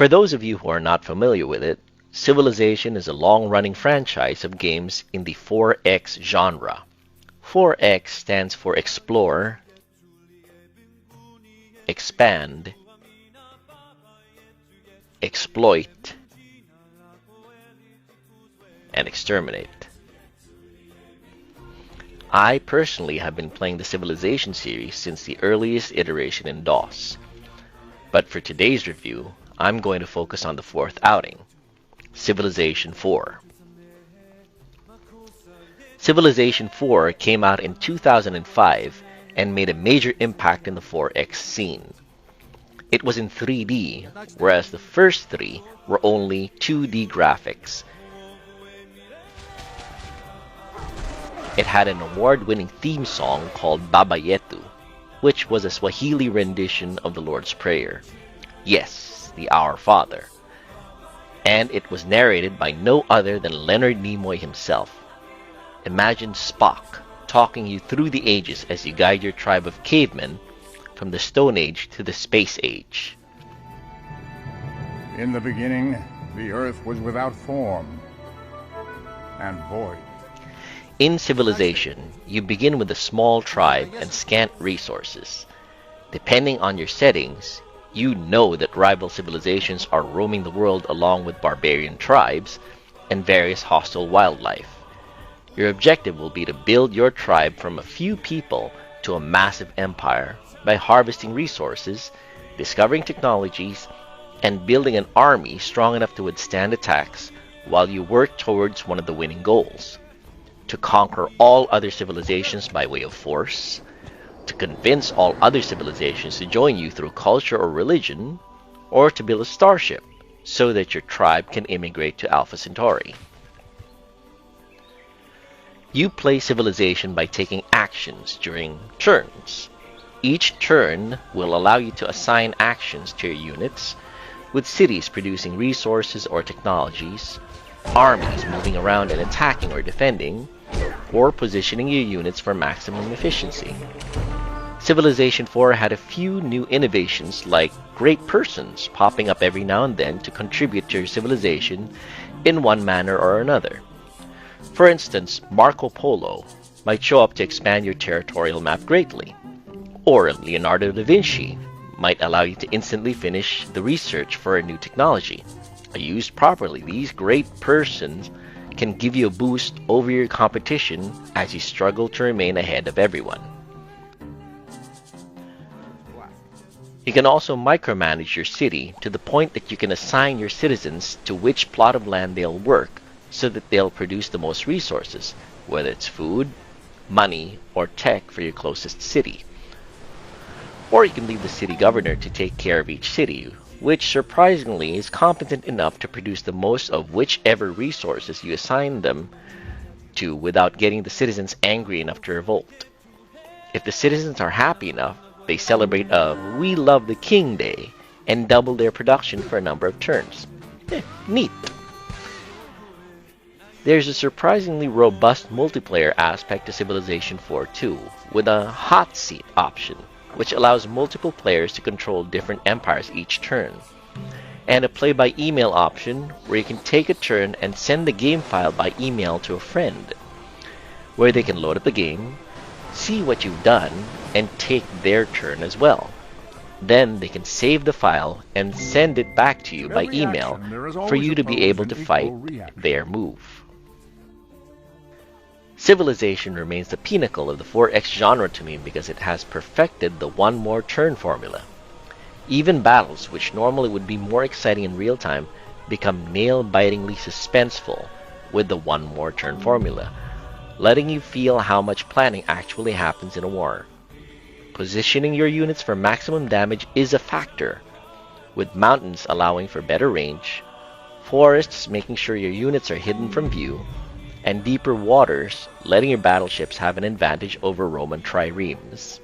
For those of you who are not familiar with it, Civilization is a long-running franchise of games in the 4X genre. 4X stands for Explore, Expand, Exploit, and Exterminate. I personally have been playing the Civilization series since the earliest iteration in DOS. But for today's review, I'm going to focus on the fourth outing, Civilization 4. Civilization 4 came out in 2005 and made a major impact in the 4X scene. It was in 3D, whereas the first three were only 2D graphics. It had an award-winning theme song called Baba Yetu, which was a Swahili rendition of the Lord's Prayer. Yes, the Our Father. And it was narrated by no other than Leonard Nimoy himself. Imagine Spock talking you through the ages as you guide your tribe of cavemen from the Stone Age to the Space Age. In the beginning, the earth was without form and void. In Civilization, you begin with a small tribe and scant resources. Depending on your settings, you know that rival civilizations are roaming the world along with barbarian tribes and various hostile wildlife. Your objective will be to build your tribe from a few people to a massive empire by harvesting resources, discovering technologies, and building an army strong enough to withstand attacks while you work towards one of the winning goals: to conquer all other civilizations by way of force, to convince all other civilizations to join you through culture or religion, or to build a starship so that your tribe can immigrate to Alpha Centauri. You play Civilization by taking actions during turns. Each turn will allow you to assign actions to your units, with cities producing resources or technologies, armies moving around and attacking or defending, or positioning your units for maximum efficiency. Civilization 4 had a few new innovations like great persons popping up every now and then to contribute to your civilization in one manner or another. For instance, Marco Polo might show up to expand your territorial map greatly, or Leonardo da Vinci might allow you to instantly finish the research for a new technology. Used properly, these great persons can give you a boost over your competition as you struggle to remain ahead of everyone. You can also micromanage your city to the point that you can assign your citizens to which plot of land they'll work so that they'll produce the most resources, whether it's food, money, or tech for your closest city. Or you can leave the city governor to take care of each city, which surprisingly is competent enough to produce the most of whichever resources you assign them to without getting the citizens angry enough to revolt. If the citizens are happy enough, they celebrate a We Love the King Day and double their production for a number of turns. Neat! There's a surprisingly robust multiplayer aspect to Civilization 4 too, with a hot seat option, which allows multiple players to control different empires each turn, and a play-by-email option where you can take a turn and send the game file by email to a friend, where they can load up the game, see what you've done, and take their turn as well. Then they can save the file and send it back to you by email for you to be able to fight their move. Civilization remains the pinnacle of the 4X genre to me because it has perfected the one more turn formula. Even battles, which normally would be more exciting in real time, become nail-bitingly suspenseful with the one more turn formula, letting you feel how much planning actually happens in a war. Positioning your units for maximum damage is a factor, with mountains allowing for better range, forests making sure your units are hidden from view, and deeper waters letting your battleships have an advantage over Roman triremes.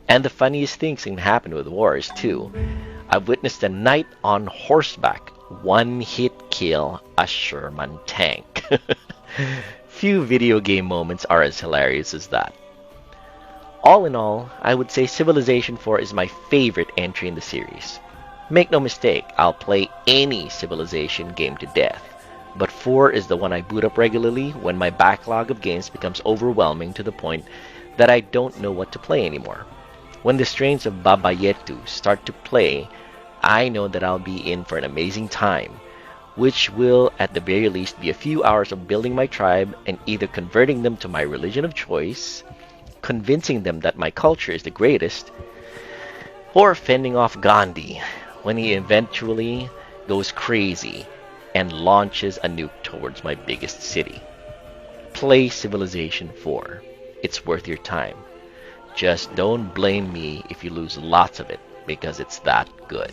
And the funniest things can happen with wars too. I've witnessed a knight on horseback one-hit kill a Sherman tank. Few video game moments are as hilarious as that. All in all, I would say Civilization 4 is my favorite entry in the series. Make no mistake, I'll play any Civilization game to death, but 4 is the one I boot up regularly when my backlog of games becomes overwhelming to the point that I don't know what to play anymore. When the strains of Baba Yetu start to play, I know that I'll be in for an amazing time, which will at the very least be a few hours of building my tribe and either converting them to my religion of choice, convincing them that my culture is the greatest, or fending off Gandhi when he eventually goes crazy and launches a nuke towards my biggest city. Play Civilization 4. It's worth your time. Just don't blame me if you lose lots of it, because it's that good.